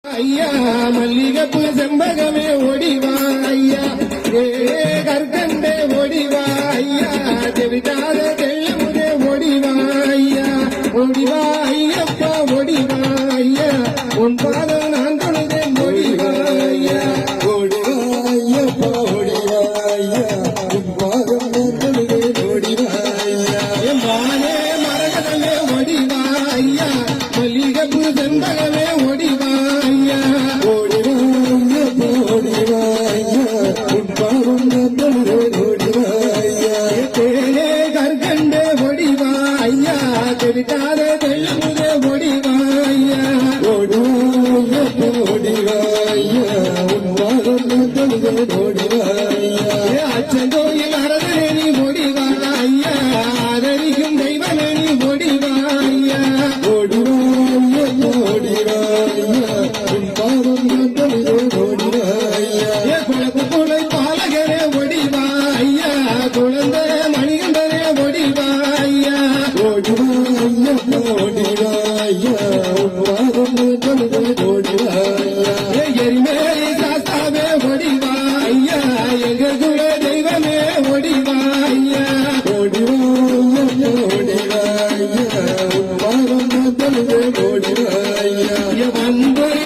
ஐயா மல்லிகப்பு செம்பகமே ஒடிவா ஐயா கற்கண்டே ஒடிவா ஐயா தெவிட்டாத தெள்ளமுதே ஒடிவா ஐயா ஒடிவா ஐயப்பா ஒடிவா ஐயா உன் பாதம் நான் தொழுதே ஒடிவா ஐயா ஒடிவா ஐயப்பா ஒடிவா ஐயா உன் பாதம் நான் தொழுதே ஒடிவா ஐயா என் மானே மரகதமே ஒடிவா ஐயா மல்லிகப்பு செம்பகமே ஒடிவா ஐயா ஒடிவா ஐயப்பா ஒடிவா ஐயா உன் பாதம் நான் தொழுதே ஒடிவா ஐயா தேனே கற்கண்டே ஒடிவா ஐயா தெவிட்டாத தெள்ளமுதே ஒடிவா ஐயா ஒடிவா ஐயப்பா ஒடிவா ஐயா உன் பாதம் நான் தொழுதே ஒடிவா ஐயா அச்சங்கோயில் அரசனி ஒடிவா ஐயா ஆதரிக்கும் தெய்வனி ஒடிவா ஐயா ஒடிவா ஐயப்பா ஒடிவா ஐயா உன் பாதம் நான் தொழுதே ஒடிவா ஐயா குழப்பு குலை பாலகரே ஒடிவா ஐயா குழந்தை மணிகண்டரே ஒடிவா ஐயா ஒடிவா ஐயப்பா ஒடிவா ஐயா உன் பாதம் நான் தொழுதே ஒடிவா ஐயா